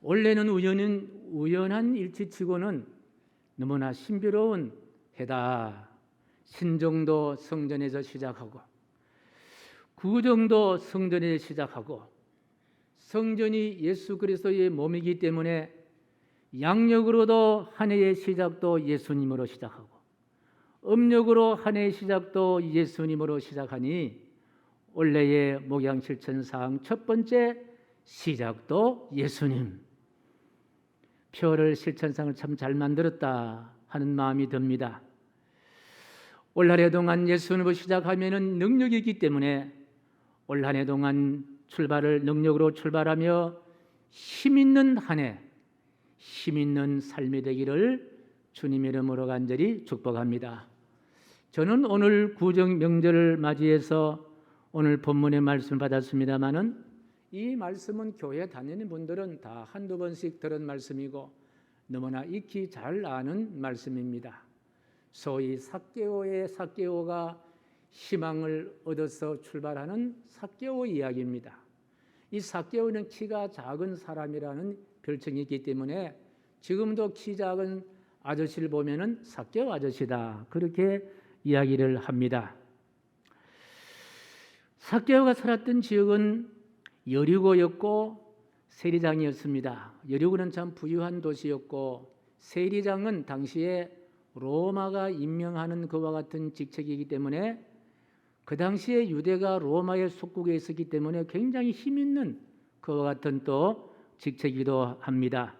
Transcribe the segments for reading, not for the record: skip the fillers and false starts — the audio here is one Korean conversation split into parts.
원래는 우연한 일치치고는 너무나 신비로운 해다. 신정도 성전에서 시작하고 구정도 성전에서 시작하고 성전이 예수 그리스도의 몸이기 때문에 양력으로도 한 해의 시작도 예수님으로 시작하고 음력으로 한 해의 시작도 예수님으로 시작하니 원래의 목양실천상 첫 번째 시작도 예수님. 표를 실천상을 참 잘 만들었다 하는 마음이 듭니다. 올 한 해 동안 예수님으로 시작하면은 능력이 있기 때문에 올 한 해 동안 능력으로 출발하며 힘 있는 한 해, 힘 있는 삶이 되기를 주님 이름으로 간절히 축복합니다. 저는 오늘 구정 명절을 맞이해서 오늘 본문의 말씀을 받았습니다마는 이 말씀은 교회 다니는 분들은 다 한두 번씩 들은 말씀이고 너무나 익히 잘 아는 말씀입니다. 소위 삭개오가 희망을 얻어서 출발하는 삭개오 이야기입니다. 이 삭개오는 키가 작은 사람이라는 별칭이 있기 때문에 지금도 키 작은 아저씨를 보면은 삭개오 아저씨다 그렇게 이야기를 합니다. 삭개오가 살았던 지역은 여리고였고 세리장이었습니다. 여리고는 참 부유한 도시였고 세리장은 당시에 로마가 임명하는 그와 같은 직책이기 때문에 그 당시에 유대가 로마의 속국에 있었기 때문에 굉장히 힘 있는 그와 같은 또 직책이기도 합니다.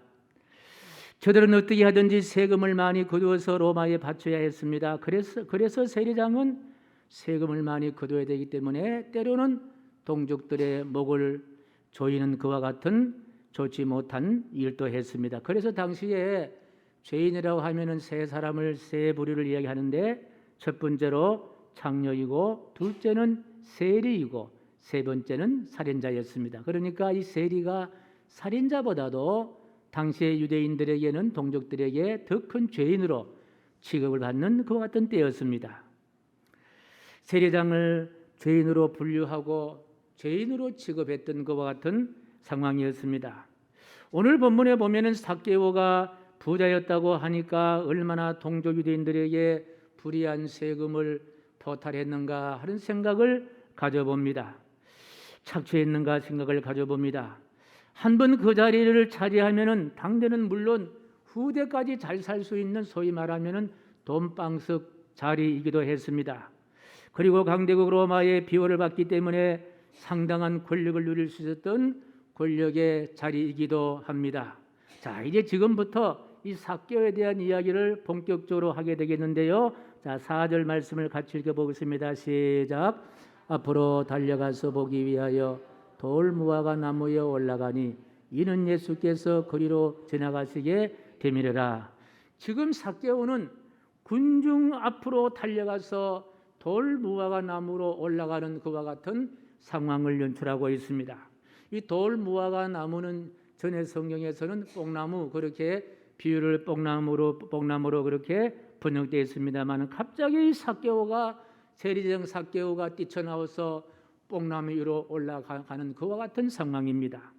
저들은 어떻게 하든지 세금을 많이 거두어서 로마에 바쳐야 했습니다. 그래서 세리장은 세금을 많이 거둬야 되기 때문에 때로는 동족들의 목을 조이는 그와 같은 좋지 못한 일도 했습니다. 그래서 당시에 죄인이라고 하면은 세 부류를 이야기하는데 첫 번째로 창녀이고 둘째는 세리이고 세 번째는 살인자였습니다. 그러니까 이 세리가 살인자보다도 당시의 유대인들에게는 동족들에게 더 큰 죄인으로 취급을 받는 그와 같은 때였습니다. 세리장을 죄인으로 분류하고 죄인으로 취급했던 것과 같은 상황이었습니다. 오늘 본문에 보면은 삭개오가 부자였다고 하니까 얼마나 동족 유대인들에게 불이한 세금을 토탈했는가 하는 생각을 가져봅니다. 착취했는가 생각을 가져봅니다. 한번 그 자리를 차지하면은 당대는 물론 후대까지 잘 살 수 있는 소위 말하면은 돈방석 자리이기도 했습니다. 그리고 강대국 로마의 비호를 받기 때문에 상당한 권력을 누릴 수 있었던 권력의 자리이기도 합니다. 자, 이제 지금부터 이 삭개오에 대한 이야기를 본격적으로 하게 되겠는데요. 자, 4절 말씀을 같이 읽어보겠습니다. 시작. 앞으로 달려가서 보기 위하여 돌무화과 나무에 올라가니 이는 예수께서 거리로 지나가시게 되밀어라. 지금 삭개오는 군중 앞으로 달려가서 돌무화과 나무로 올라가는 그와 같은 상황을 연출하고 있습니다. 이 돌무화과 나무는 전에 성경에서는 뽕나무 그렇게 비유를 뽕나무로 그렇게 번역되어 있습니다만 갑자기 세리장 삭개오가 뛰쳐나와서 뽕나무 위로 올라가는 그와 같은 상황입니다.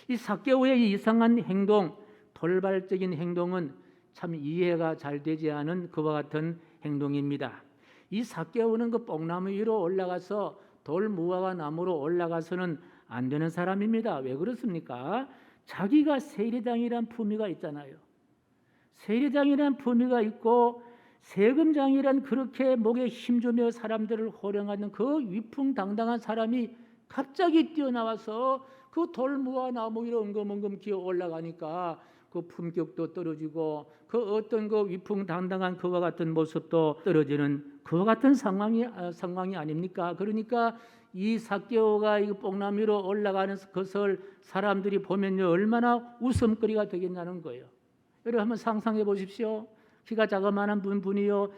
이 삭개오의 이상한 행동, 돌발적인 행동은 참 이해가 잘 되지 않은 그와 같은 행동입니다. 이 삭개오는 그 뽕나무 위로 올라가서 돌무화과 나무로 올라가서는 안 되는 사람입니다. 왜 그렇습니까? 자기가 세리장이란 품위가 있잖아요. 세리장이란 품위가 있고 세금장이란 그렇게 목에 힘주며 사람들을 호령하는 그 위풍당당한 사람이 갑자기 뛰어나와서 그 돌무화 나무 위로 엉금엉금 기어 올라가니까 그 품격도 떨어지고 그 어떤 그 위풍당당한 그와 같은 모습도 떨어지는 그와 같은 상황이 아닙니까? 그러니까 이 삭개오가 이 뽕나무 위로 올라가는 것을 사람들이 보면요 얼마나 웃음거리가 되겠냐는 거예요. 여러분 한번 상상해 보십시오. 키가 자그마한 분이요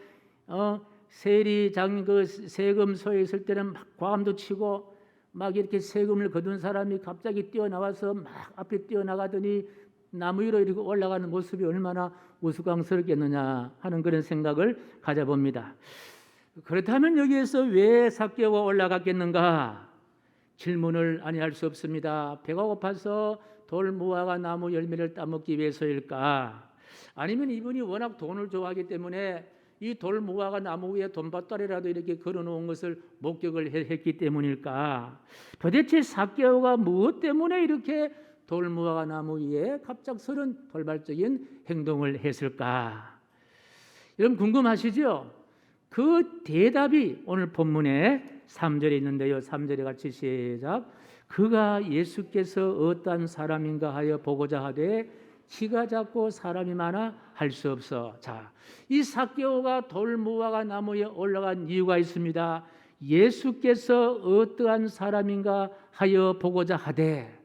세리장 그 세금소에 있을 때는 막 과음도 치고 막 이렇게 세금을 거둔 사람이 갑자기 뛰어나와서 막 앞에 뛰어나가더니 나무 위로 이렇게 올라가는 모습이 얼마나 우스꽝스럽겠느냐 하는 그런 생각을 가져봅니다. 그렇다면 여기에서 왜 삭개오가 올라갔겠는가? 질문을 아니할 수 없습니다. 배가 고파서 돌무화과 나무 열매를 따먹기 위해서일까? 아니면 이분이 워낙 돈을 좋아하기 때문에 이 돌무화과 나무 위에 돈밭다리라도 이렇게 걸어놓은 것을 목격을 했기 때문일까? 도대체 삭개오가 무엇 때문에 이렇게 돌무화과 나무 위에 갑작스런 돌발적인 행동을 했을까? 여러분 궁금하시죠? 그 대답이 오늘 본문에 3절에 있는데요. 3절에 같이 시작. 그가 예수께서 어떠한 사람인가 하여 보고자 하되 키가 작고 사람이 많아 할 수 없어. 자, 이 삭개오가 돌무화과 나무에 올라간 이유가 있습니다. 예수께서 어떠한 사람인가 하여 보고자 하되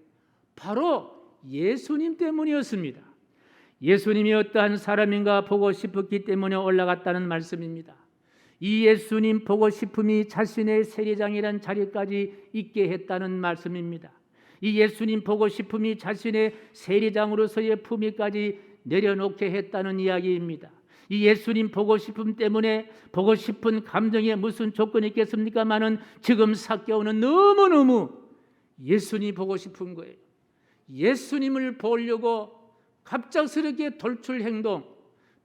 바로 예수님 때문이었습니다. 예수님이 어떠한 사람인가 보고 싶었기 때문에 올라갔다는 말씀입니다. 이 예수님 보고 싶음이 자신의 세례장이란 자리까지 있게 했다는 말씀입니다. 이 예수님 보고 싶음이 자신의 세례장으로서의 품위까지 내려놓게 했다는 이야기입니다. 이 예수님 보고 싶음 때문에 보고 싶은 감정에 무슨 조건이 있겠습니까마는 지금 삭개오는 너무너무 예수님 보고 싶은 거예요. 예수님을 보려고 갑작스럽게 돌출 행동,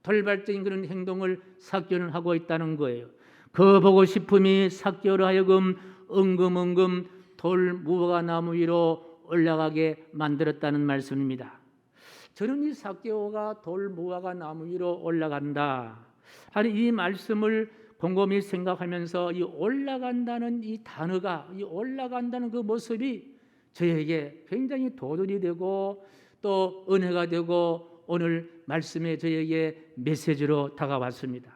돌발적인 그런 행동을 삭개오는 하고 있다는 거예요. 그 보고 싶음이 삭개오로 하여금 엉금엉금 돌무화과 나무 위로 올라가게 만들었다는 말씀입니다. 저는 이 삭개오가 돌무화과 나무 위로 올라간다 하는 이 말씀을 곰곰이 생각하면서 이 올라간다는 이 단어가, 이 올라간다는 그 모습이 저에게 굉장히 도전이 되고 또 은혜가 되고 오늘 말씀에 저에게 메시지로 다가왔습니다.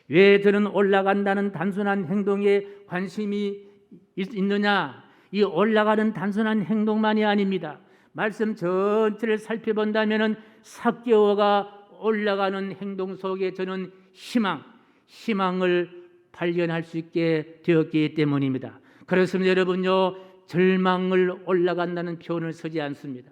왜 저는 올라간다는 단순한 행동에 관심이 있느냐? 이 올라가는 단순한 행동만이 아닙니다. 말씀 전체를 살펴본다면 삭개오가 올라가는 행동 속에 저는 희망을 발견할 수 있게 되었기 때문입니다. 그렇습니다. 여러분요, 절망을 올라간다는 표현을 쓰지 않습니다.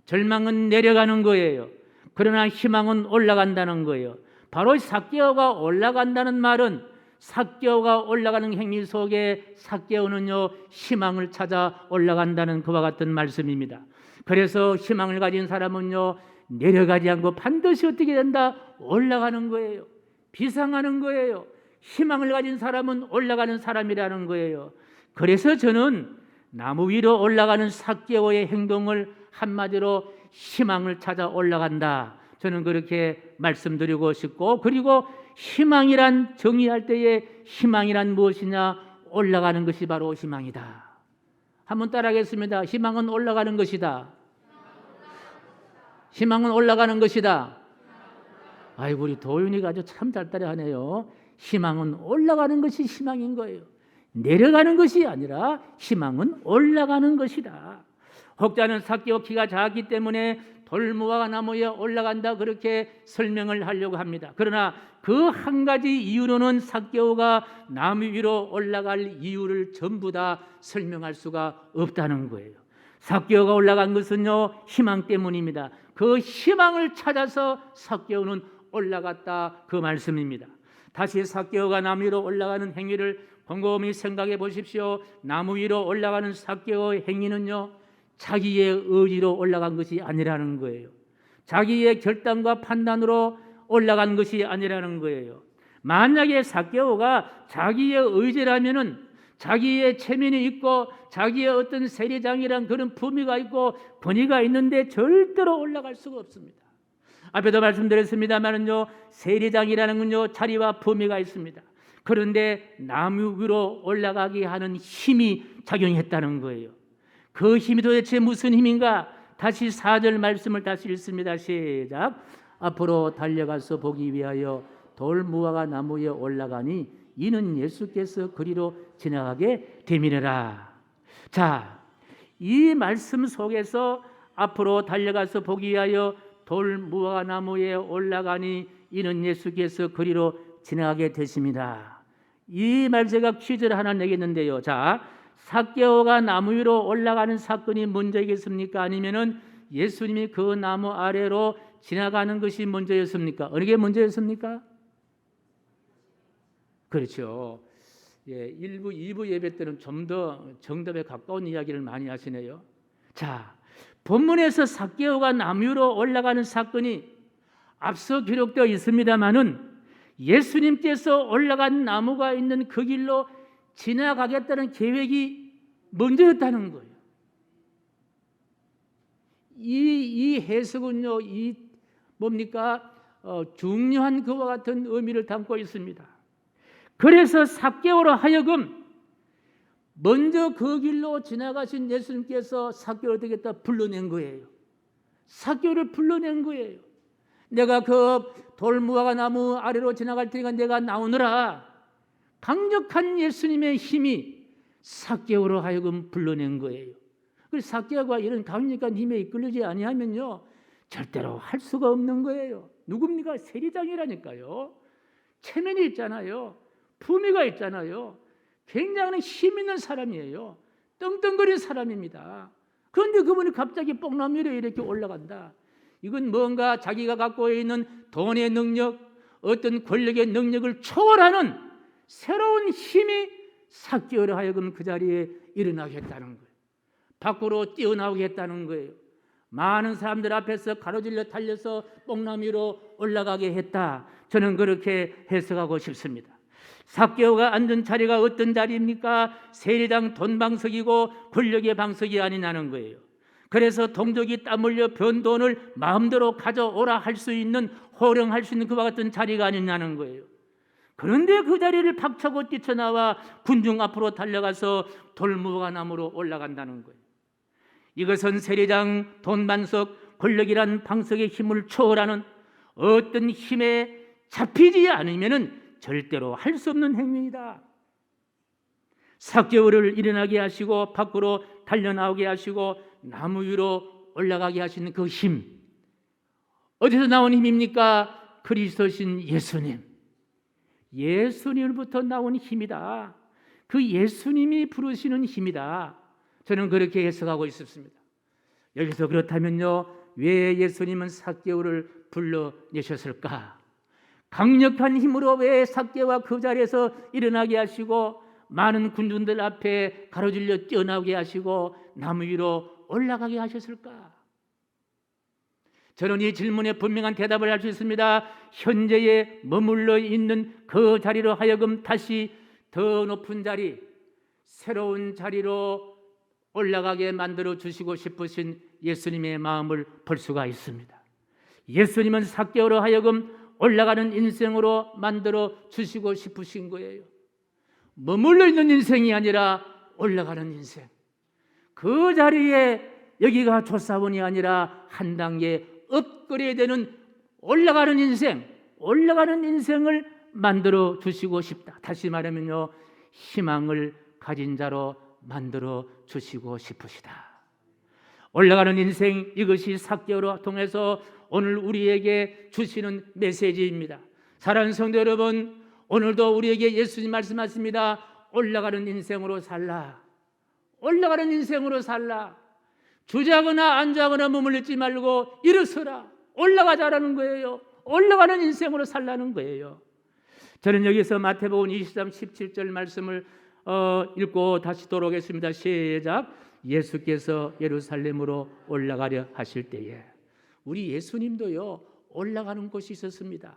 절망은 내려가는 거예요. 그러나 희망은 올라간다는 거예요. 바로 삭개오가 올라간다는 말은 삭개오가 올라가는 행위 속에 삭개오는요 희망을 찾아 올라간다는 그와 같은 말씀입니다. 그래서 희망을 가진 사람은요 내려가지 않고 반드시 어떻게 된다? 올라가는 거예요. 비상하는 거예요. 희망을 가진 사람은 올라가는 사람이라는 거예요. 그래서 저는 나무 위로 올라가는 삭개오의 행동을 한마디로 희망을 찾아 올라간다. 저는 그렇게 말씀드리고 싶고, 그리고 희망이란 정의할 때에 희망이란 무엇이냐? 올라가는 것이 바로 희망이다. 한번 따라하겠습니다. 희망은 올라가는 것이다. 희망은 올라가는 것이다. 아이고, 우리 도윤이가 아주 참 잘 따라하네요. 희망은 올라가는 것이 희망인 거예요. 내려가는 것이 아니라 희망은 올라가는 것이다. 혹자는 삭개오 키가 작기 때문에 돌무화과 나무에 올라간다 그렇게 설명을 하려고 합니다. 그러나 그 한 가지 이유로는 삭개오가 나무 위로 올라갈 이유를 전부 다 설명할 수가 없다는 거예요. 삭개오가 올라간 것은요 희망 때문입니다. 그 희망을 찾아서 삭개오는 올라갔다 그 말씀입니다. 다시 삭개오가 나무 위로 올라가는 행위를 곰곰이 생각해 보십시오. 나무 위로 올라가는 삭개오의 행위는요 자기의 의지로 올라간 것이 아니라는 거예요. 자기의 결단과 판단으로 올라간 것이 아니라는 거예요. 만약에 삭개오가 자기의 의지라면은 자기의 체면이 있고 자기의 어떤 세례장이란 그런 품위가 있고 권위가 있는데 절대로 올라갈 수가 없습니다. 앞에도 말씀드렸습니다만은요 세례장이라는 건요 자리와 품위가 있습니다. 그런데 나무 위로 올라가게 하는 힘이 작용했다는 거예요. 그 힘이 도대체 무슨 힘인가? 다시 4절 말씀을 다시 읽습니다. 시작. 앞으로 달려가서 보기 위하여 돌무화과 나무에 올라가니 이는 예수께서 그리로 지나가게 됨이니라. 자, 이 말씀 속에서 앞으로 달려가서 보기 위하여 돌무화과 나무에 올라가니 이는 예수께서 그리로 지나가게 되십니다. 이 말 제가 퀴즈를 하나 내겠는데요. 자, 삭개오가 나무 위로 올라가는 사건이 먼저이겠습니까? 아니면은 예수님이 그 나무 아래로 지나가는 것이 먼저였습니까? 어느 게 먼저였습니까? 그렇죠. 예, 2부 예배 때는 좀 더 정답에 가까운 이야기를 많이 하시네요. 자, 본문에서 삭개오가 나무 위로 올라가는 사건이 앞서 기록되어 있습니다마는 예수님께서 올라간 나무가 있는 그 길로 지나가겠다는 계획이 먼저였다는 거예요. 이 해석은요, 중요한 그와 같은 의미를 담고 있습니다. 그래서 삭개오로 하여금 먼저 그 길로 지나가신 예수님께서 삭개오를 되겠다 불러낸 거예요. 삭개오를 불러낸 거예요. 내가 그 돌무화과 나무 아래로 지나갈 테니까 내가 나오너라. 강력한 예수님의 힘이 삭개오로 하여금 불러낸 거예요. 그래서 삭개오가 이런 강력한 힘에 이끌리지 아니하면요, 절대로 할 수가 없는 거예요. 누굽니까? 세리장이라니까요. 체면이 있잖아요. 품위가 있잖아요. 굉장히 힘 있는 사람이에요. 떵떵거리는 사람입니다. 그런데 그분이 갑자기 뽕나무 위로 이렇게 올라간다. 이건 뭔가 자기가 갖고 있는 돈의 능력, 어떤 권력의 능력을 초월하는 새로운 힘이 삭개오로 하여금 그 자리에 일어나겠다는 거예요. 밖으로 뛰어나오겠다는 거예요. 많은 사람들 앞에서 가로질러 달려서 뽕나무 위로 올라가게 했다. 저는 그렇게 해석하고 싶습니다. 삭개오가 앉은 자리가 어떤 자리입니까? 세리당 돈방석이고 권력의 방석이 아니냐는 거예요. 그래서 동족이 땀 흘려 번 돈을 마음대로 가져오라 할 수 있는, 호령할 수 있는 그와 같은 자리가 아니냐는 거예요. 그런데 그 자리를 박차고 뛰쳐나와 군중 앞으로 달려가서 돌무화과 나무로 올라간다는 거예요. 이것은 세리장 돈방석, 권력이란 방석의 힘을 초월하는 어떤 힘에 잡히지 않으면은 절대로 할 수 없는 행위이다. 삭개오를 일어나게 하시고 밖으로 달려나오게 하시고 나무 위로 올라가게 하시는 그 힘, 어디서 나온 힘입니까? 그리스도신 예수님, 예수님으로부터 나온 힘이다. 그 예수님이 부르시는 힘이다. 저는 그렇게 해석하고 있습니다. 여기서 그렇다면요, 왜 예수님은 삭개오를 불러내셨을까? 강력한 힘으로 왜 삭개오와 그 자리에서 일어나게 하시고 많은 군중들 앞에 가로질러 뛰어나오게 하시고 나무 위로 올라가게 하셨을까? 저는 이 질문에 분명한 대답을 할 수 있습니다. 현재에 머물러 있는 그 자리로 하여금 다시 더 높은 자리, 새로운 자리로 올라가게 만들어 주시고 싶으신 예수님의 마음을 볼 수가 있습니다. 예수님은 삭개오로 하여금 올라가는 인생으로 만들어 주시고 싶으신 거예요. 머물러 있는 인생이 아니라 올라가는 인생. 그 자리에 여기가 조사원이 아니라 한 단계 업그레이드되는 올라가는 인생, 올라가는 인생을 만들어 주시고 싶다. 다시 말하면요, 희망을 가진 자로 만들어 주시고 싶으시다. 올라가는 인생, 이것이 삭개오로 통해서 오늘 우리에게 주시는 메시지입니다. 사랑하는 성도 여러분, 오늘도 우리에게 예수님 말씀하십니다. 올라가는 인생으로 살라. 올라가는 인생으로 살라. 주저하거나 앉아거나 머물지 말고 일어서라. 올라가자라는 거예요. 올라가는 인생으로 살라는 거예요. 저는 여기서 마태복음 23, 17절 말씀을 읽고 다시 돌아오겠습니다. 시작. 예수께서 예루살렘으로 올라가려 하실 때에, 우리 예수님도요, 올라가는 곳이 있었습니다.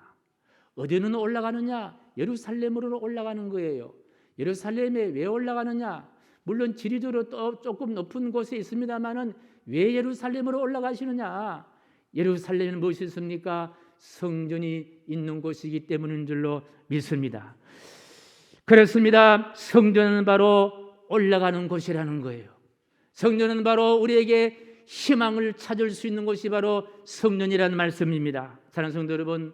어디는 올라가느냐? 예루살렘으로 올라가는 거예요. 예루살렘에 왜 올라가느냐? 물론 지리적으로 또 조금 높은 곳에 있습니다만은 왜 예루살렘으로 올라가시느냐? 예루살렘은 무엇이 있습니까? 성전이 있는 곳이기 때문인 줄로 믿습니다. 그렇습니다. 성전은 바로 올라가는 곳이라는 거예요. 성전은 바로 우리에게 희망을 찾을 수 있는 곳이 바로 성전이라는 말씀입니다. 사랑하는 성도 여러분,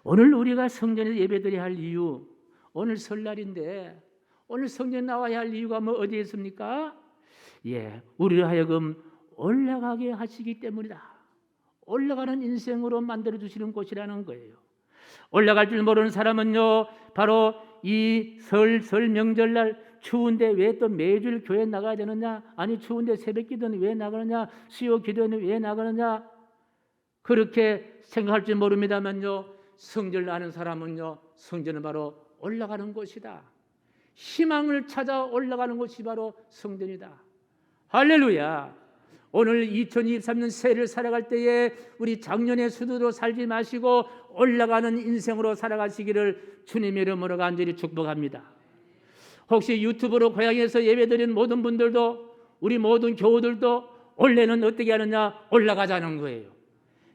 오늘 우리가 성전에서 예배드려야 할 이유, 오늘 설날인데 오늘 성전에 나와야 할 이유가 어디에 있습니까? 우리를 하여금 올라가게 하시기 때문이다. 올라가는 인생으로 만들어 주시는 곳이라는 거예요. 올라갈 줄 모르는 사람은요, 바로 이 설 명절날 추운데 왜 또 매주일 교회 나가야 되느냐? 아니, 추운데 새벽 기도는 왜 나가느냐? 수요 기도는 왜 나가느냐? 그렇게 생각할 줄 모릅니다만요, 성전을 아는 사람은요, 성전은 바로 올라가는 곳이다. 희망을 찾아 올라가는 곳이 바로 성전이다. 할렐루야. 오늘 2023년 새해를 살아갈 때에 우리 작년의 수도로 살지 마시고 올라가는 인생으로 살아가시기를 주님의 이름으로 간절히 축복합니다. 혹시 유튜브로 고향에서 예배드린 모든 분들도, 우리 모든 교우들도 올해는 어떻게 하느냐? 올라가자는 거예요.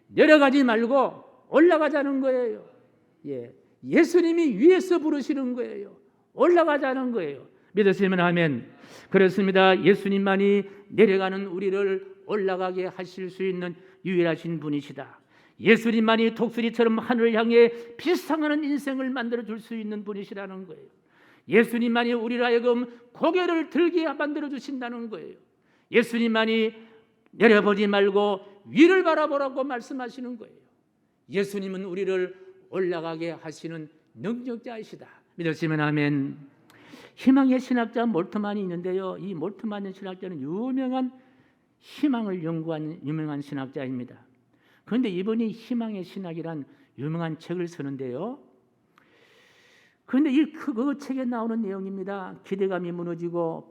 내려가지 말고 올라가자는 거예요. 예수님이 위에서 부르시는 거예요. 올라가자는 거예요. 믿으시면 아멘. 그렇습니다. 예수님만이 내려가는 우리를 올라가게 하실 수 있는 유일하신 분이시다. 예수님만이 독수리처럼 하늘을 향해 비상하는 인생을 만들어 줄 수 있는 분이시라는 거예요. 예수님만이 우리를 하여금 고개를 들게 만들어 주신다는 거예요. 예수님만이 내려보지 말고 위를 바라보라고 말씀하시는 거예요. 예수님은 우리를 올라가게 하시는 능력자이시다. 믿으시면 아멘. 희망의 신학자 몰트만이 있는데요, 이 몰트만 신학자는 유명한 희망을 연구한 유명한 신학자입니다. 그런데 이분이 희망의 신학이란 유명한 책을 쓰는데요, 그런데 그 책에 나오는 내용입니다. 기대감이 무너지고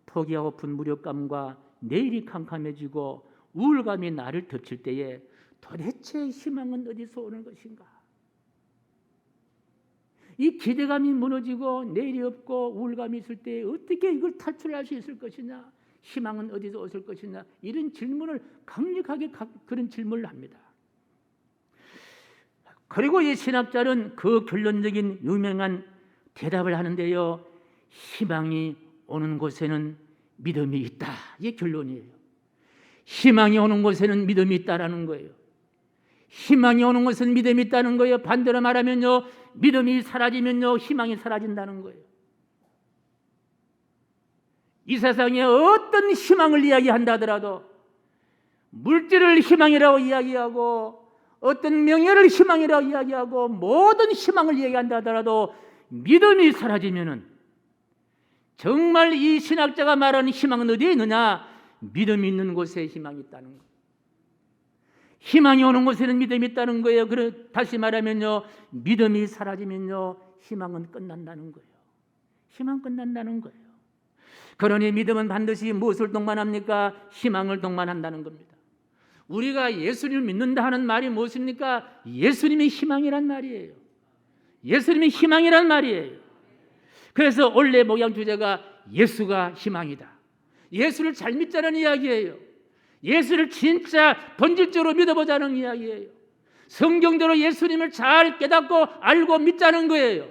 포기하고픈 무력감과 내일이 캄캄해지고 우울감이 나를 덮칠 때에 도대체 희망은 어디서 오는 것인가? 이 기대감이 무너지고 내일이 없고 우울감이 있을 때 어떻게 이걸 탈출할 수 있을 것이냐? 희망은 어디서 오실 것이냐? 이런 질문을 강력하게 그런 질문을 합니다. 그리고 이 신학자는 그 결론적인 유명한 대답을 하는데요, 희망이 오는 곳에는 믿음이 있다. 이게 결론이에요. 희망이 오는 곳에는 믿음이 있다라는 거예요. 희망이 오는 곳은 믿음이 있다는 거예요. 반대로 말하면요, 믿음이 사라지면요, 희망이 사라진다는 거예요. 이 세상에 어떤 희망을 이야기한다 하더라도, 물질을 희망이라고 이야기하고 어떤 명예를 희망이라고 이야기하고 모든 희망을 이야기한다 하더라도 믿음이 사라지면은, 정말 이 신학자가 말하는 희망은 어디에 있느냐? 믿음이 있는 곳에 희망이 있다는 거예요. 희망이 오는 곳에는 믿음이 있다는 거예요. 다시 말하면요, 믿음이 사라지면요, 희망은 끝난다는 거예요. 희망 끝난다는 거예요. 그러니 믿음은 반드시 무엇을 동반합니까? 희망을 동반한다는 겁니다. 우리가 예수님을 믿는다 하는 말이 무엇입니까? 예수님이 희망이란 말이에요. 예수님이 희망이란 말이에요. 그래서 올해 목양 주제가 예수가 희망이다. 예수를 잘 믿자는 이야기예요. 예수를 진짜 본질적으로 믿어보자는 이야기예요. 성경대로 예수님을 잘 깨닫고 알고 믿자는 거예요.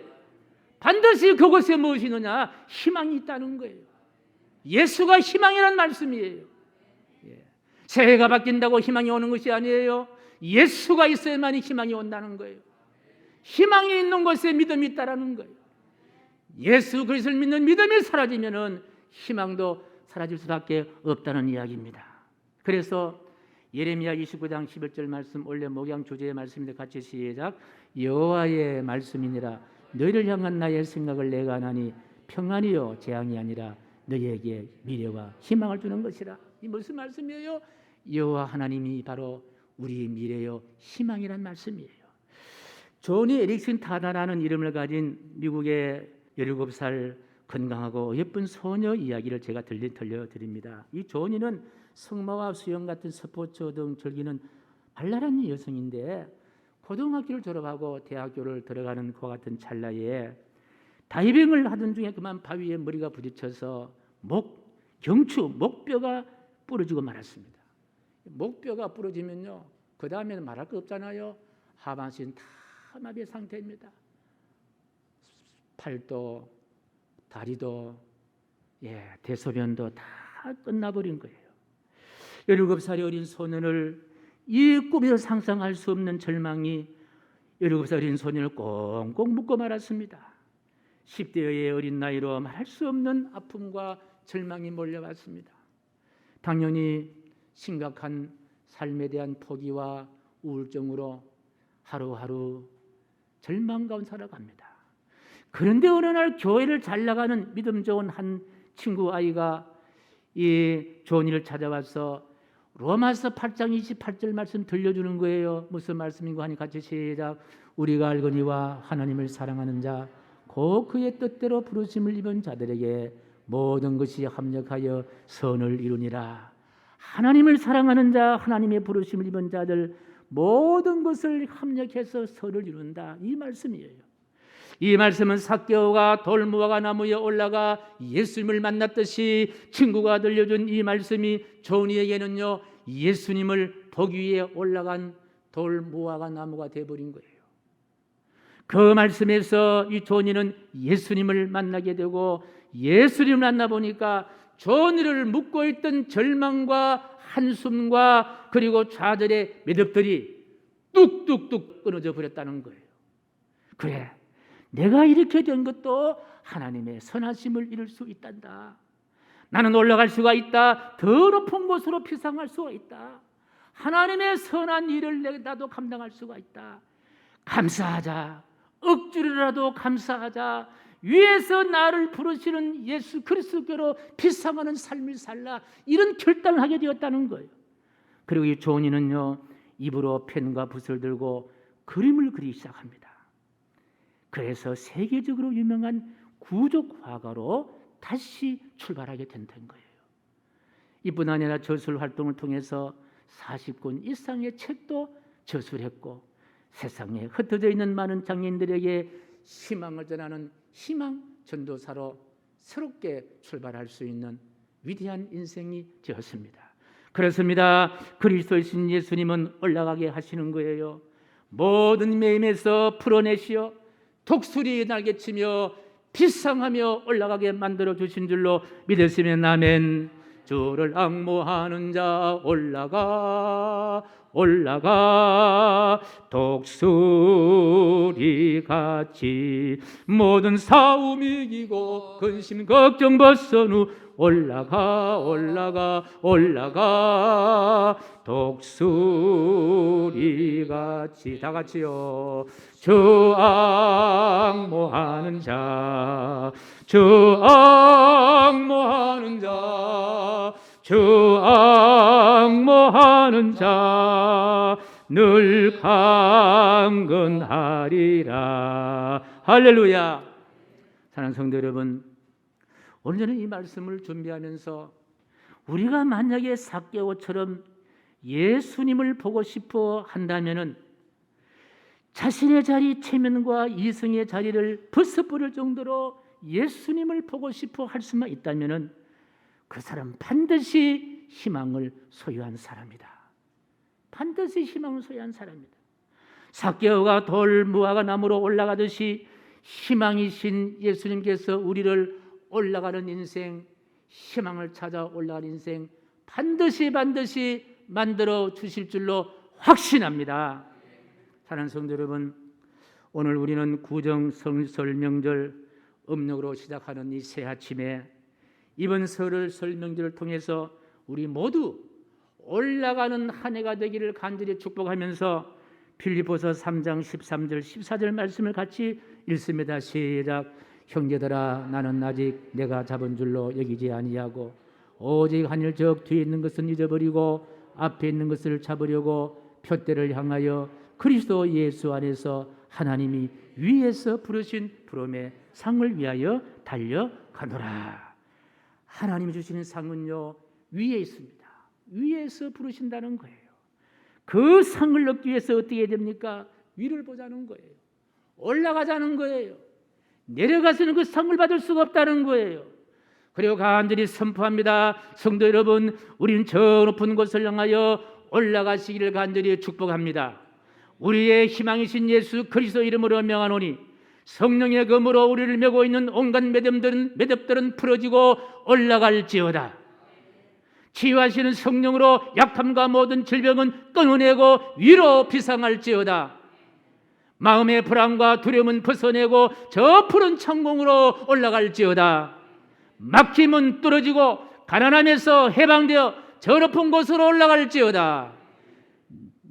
반드시 그곳에 무엇이 있느냐? 희망이 있다는 거예요. 예수가 희망이란 말씀이에요. 새해가 바뀐다고 희망이 오는 것이 아니에요. 예수가 있어야만이 희망이 온다는 거예요. 희망이 있는 곳에 믿음이 있다라는 거예요. 예수 그리스도를 믿는 믿음이 사라지면은 희망도 사라질 수밖에 없다는 이야기입니다. 그래서 예레미야 29장 11절 말씀, 원래 목양 주제의 말씀인데 같이 시작. 여호와의 말씀이니라. 너희를 향한 나의 생각을 내가 하나니 평안이요 재앙이 아니라 너희에게 미래와 희망을 주는 것이라. 이 무슨 말씀이에요? 여호와 하나님이 바로 우리의 미래요 희망이란 말씀이에요. 조니 에릭슨 타다라는 이름을 가진 미국의 17살 건강하고 예쁜 소녀 이야기를 제가 들려드립니다. 이 조니는 승마와 수영 같은 스포츠 등 즐기는 발랄한 여성인데, 고등학교를 졸업하고 대학교를 들어가는 그와 같은 찰나에 다이빙을 하던 중에 그만 바위에 머리가 부딪혀서 목뼈가 부러지고 말았습니다. 목뼈가 부러지면요, 그 다음에는 말할 거 없잖아요. 하반신 다 마비 상태입니다. 팔도 다리도 대소변도 다 끝나버린 거예요. 17살의 어린 소년을, 이 꿈에서 상상할 수 없는 절망이 17살 어린 소년을 꽁꽁 묶고 말았습니다. 10대의 어린 나이로 말할 수 없는 아픔과 절망이 몰려왔습니다. 당연히 심각한 삶에 대한 포기와 우울증으로 하루하루 절망 가운데 살아갑니다. 그런데 어느 날 교회를 잘 나가는 믿음 좋은 한 친구 아이가 이 조니를 찾아와서 로마서 8장 28절 말씀 들려주는 거예요. 무슨 말씀인가 하니 같이 시작. 우리가 알거니와 하나님을 사랑하는 자 곧 그의 뜻대로 부르심을 입은 자들에게 모든 것이 합력하여 선을 이루니라. 하나님을 사랑하는 자, 하나님의 부르심을 입은 자들 모든 것을 합력해서 선을 이룬다, 이 말씀이에요. 이 말씀은 삭개오가 돌무화과 나무에 올라가 예수님을 만났듯이 친구가 들려준 이 말씀이 조니에게는요, 예수님을 보기 위해 올라간 돌무화과 나무가 되어버린 거예요. 그 말씀에서 이 조니는 예수님을 만나게 되고, 예수님을 만나보니까 조니를 묶고 있던 절망과 한숨과 그리고 좌절의 매듭들이 뚝뚝뚝 끊어져 버렸다는 거예요. 그래, 내가 이렇게 된 것도 하나님의 선하심을 이룰 수 있단다. 나는 올라갈 수가 있다. 더 높은 곳으로 피상할 수가 있다. 하나님의 선한 일을 나도 감당할 수가 있다. 감사하자. 억지로라도 감사하자. 위에서 나를 부르시는 예수 그리스도께로 피상하는 삶을 살라, 이런 결단을 하게 되었다는 거예요. 그리고 이 조니는요, 입으로 펜과 붓을 들고 그림을 그리기 시작합니다. 그래서 세계적으로 유명한 구족 화가로 다시 출발하게 된 거예요. 이뿐 아니라 저술 활동을 통해서 40권 이상의 책도 저술했고, 세상에 흩어져 있는 많은 장애인들에게 희망을 전하는 희망 전도사로 새롭게 출발할 수 있는 위대한 인생이 되었습니다. 그렇습니다. 그리스도이신 예수님은 올라가게 하시는 거예요. 모든 매임에서 풀어내시어 독수리 날개치며 비상하며 올라가게 만들어 주신 줄로 믿으시면 아멘. 주를 앙모하는 자 올라가 올라가, 독수리같이 모든 싸움 이기고 근심 걱정 벗은 후 올라가 올라가 올라가, 독수리같이. 다 같이요. 주 앙모하는 자, 주 앙모하는 자, 주 앙모하는 자 늘 강건하리라. 할렐루야. 사랑하는 성도 여러분, 오늘 저는 이 말씀을 준비하면서 우리가 만약에 삭개오처럼 예수님을 보고 싶어 한다면은 자신의 자리, 체면과 이성의 자리를 벗어버릴 정도로 예수님을 보고 싶어 할 수만 있다면은 그 사람 반드시 희망을 소유한 사람이다. 반드시 희망을 소유한 사람이다. 삭개오가 돌무화과 나무로 올라가듯이 희망이신 예수님께서 우리를 올라가는 인생, 희망을 찾아 올라가는 인생 반드시 만들어 주실 줄로 확신합니다. 사랑하는 성도 여러분, 오늘 우리는 구정 설명절 음력으로 시작하는 이 새 아침에 이번 설을 설명절을 통해서 우리 모두 올라가는 한 해가 되기를 간절히 축복하면서 빌립보서 3장 13절 14절 말씀을 같이 읽습니다. 시작. 형제들아, 나는 아직 내가 잡은 줄로 여기지 아니하고 오직 하늘 저 뒤에 있는 것은 잊어버리고 앞에 있는 것을 잡으려고 표대를 향하여 그리스도 예수 안에서 하나님이 위에서 부르신 부름의 상을 위하여 달려가노라. 하나님이 주시는 상은요, 위에 있습니다. 위에서 부르신다는 거예요. 그 상을 얻기 위해서 어떻게 해야 됩니까? 위를 보자는 거예요. 올라가자는 거예요. 내려가서는 그 상을 받을 수가 없다는 거예요. 그리고 간절히 선포합니다. 성도 여러분, 우리는 저 높은 곳을 향하여 올라가시기를 간절히 축복합니다. 우리의 희망이신 예수 그리스도 이름으로 명하노니 성령의 검으로 우리를 메고 있는 온갖 매듭들은 풀어지고 올라갈지어다. 치유하시는 성령으로 약함과 모든 질병은 끊어내고 위로 비상할지어다. 마음의 불안과 두려움은 벗어내고 저 푸른 창공으로 올라갈지어다. 막힘은 뚫어지고 가난함에서 해방되어 저 높은 곳으로 올라갈지어다.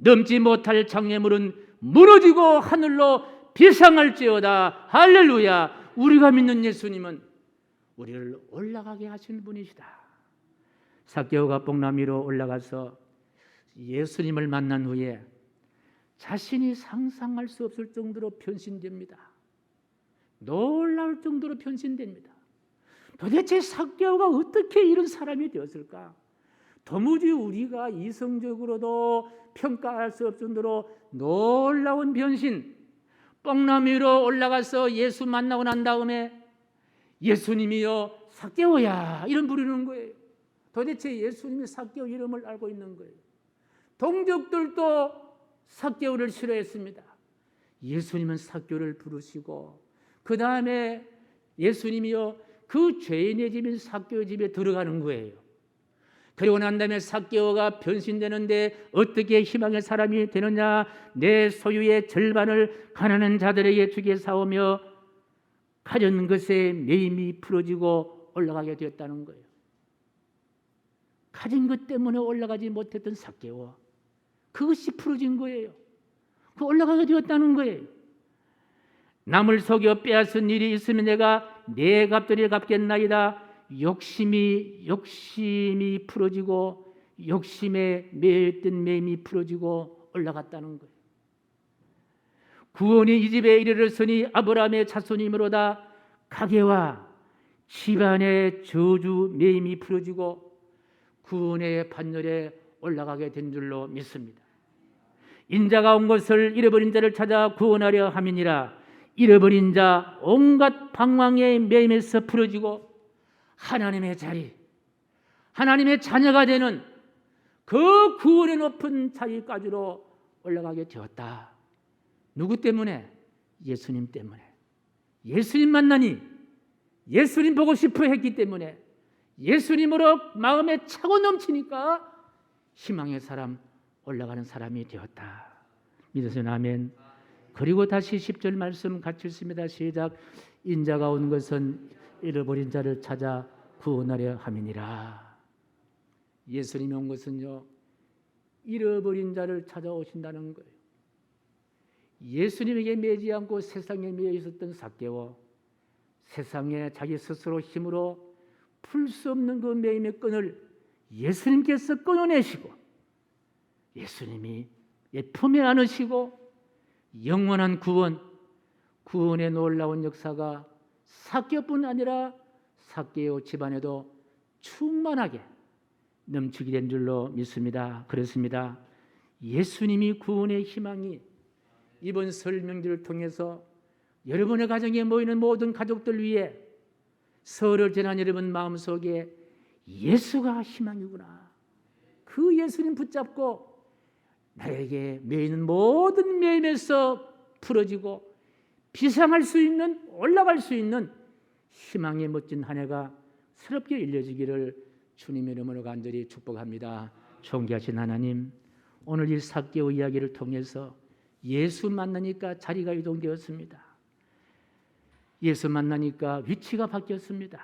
넘지 못할 장애물은 무너지고 하늘로 비상할지어다. 할렐루야. 우리가 믿는 예수님은 우리를 올라가게 하시는 분이시다. 삭개오가 뽕나무 위로 올라가서 예수님을 만난 후에 자신이 상상할 수 없을 정도로 변신됩니다. 놀라울 정도로 변신됩니다. 도대체 삭개오가 어떻게 이런 사람이 되었을까? 도무지 우리가 이성적으로도 평가할 수 없을 정도로 놀라운 변신. 뽕나무 위로 올라가서 예수 만나고 난 다음에 예수님이여 삭개오야 이름 부르는 거예요. 도대체 예수님이 삭개오 이름을 알고 있는 거예요. 동족들도 삭개오를 싫어했습니다. 예수님은 삭개오를 부르시고 그 다음에 예수님이여 그 죄인의 집인 삭개오 집에 들어가는 거예요. 그리고 난 다음에 삭개오가 변신되는데 어떻게 희망의 사람이 되느냐? 내 소유의 절반을 가난한 자들에게 주게 사오며 가진 것에 매임이 풀어지고 올라가게 되었다는 거예요. 가진 것 때문에 올라가지 못했던 삭개오, 그것이 풀어진 거예요. 그 올라가게 되었다는 거예요. 남을 속여 빼앗은 일이 있으면 내가 내 값들이 갚겠나이다. 욕심이 풀어지고 욕심에 매였던 매임이 풀어지고 올라갔다는 거예요. 구원이 이 집에 이르렀으니 아브라함의 자손이므로다. 가게와 집안의 저주 매임이 풀어지고 구원의 판결에 올라가게 된 줄로 믿습니다. 인자가 온 것을 잃어버린 자를 찾아 구원하려 함이니라. 잃어버린 자 온갖 방황의 매임에서 풀어지고 하나님의 자리, 하나님의 자녀가 되는 그 구원의 높은 자리까지로 올라가게 되었다. 누구 때문에? 예수님 때문에. 예수님 만나니 예수님 보고 싶어 했기 때문에 예수님으로 마음에 차고 넘치니까 희망의 사람, 올라가는 사람이 되었다. 믿으세요? 아멘. 그리고 다시 10절 말씀 같이 읽습니다. 시작. 인자가 온 것은 잃어버린 자를 찾아 구원하려 함이니라. 예수님이 온 것은요, 잃어버린 자를 찾아오신다는 거예요. 예수님에게 매지 않고 세상에 매여 있었던 삭개오, 세상에 자기 스스로 힘으로 풀 수 없는 그 매임의 끈을 예수님께서 끊어내시고 예수님이 품에 안으시고 영원한 구원의 놀라운 역사가 삭개오뿐 아니라 삭개오 집안에도 충만하게 넘치게 된 줄로 믿습니다. 그렇습니다. 예수님이 구원의 희망이 이번 설 명절을 통해서 여러분의 가정에 모이는 모든 가족들 위해 설을 지난 여러분 마음속에 예수가 희망이구나. 그 예수님 붙잡고 나에게 매이는 모든 매임에서 풀어지고 비상할 수 있는, 올라갈 수 있는 희망의 멋진 한 해가 새롭게 일려지기를 주님의 이름으로 간절히 축복합니다. 존귀하신 하나님, 오늘 이 삭개오 이야기를 통해서 예수 만나니까 자리가 이동되었습니다. 예수 만나니까 위치가 바뀌었습니다.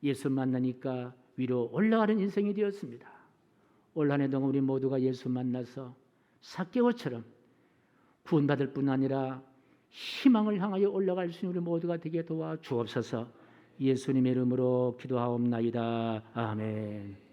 예수 만나니까 위로 올라가는 인생이 되었습니다. 올 한 해 동안 우리 모두가 예수 만나서 삭개오처럼 구원받을 뿐 아니라 희망을 향하여 올라갈 수 있는 우리 모두가 되게 도와 주옵소서. 예수님의 이름으로 기도하옵나이다. 아멘.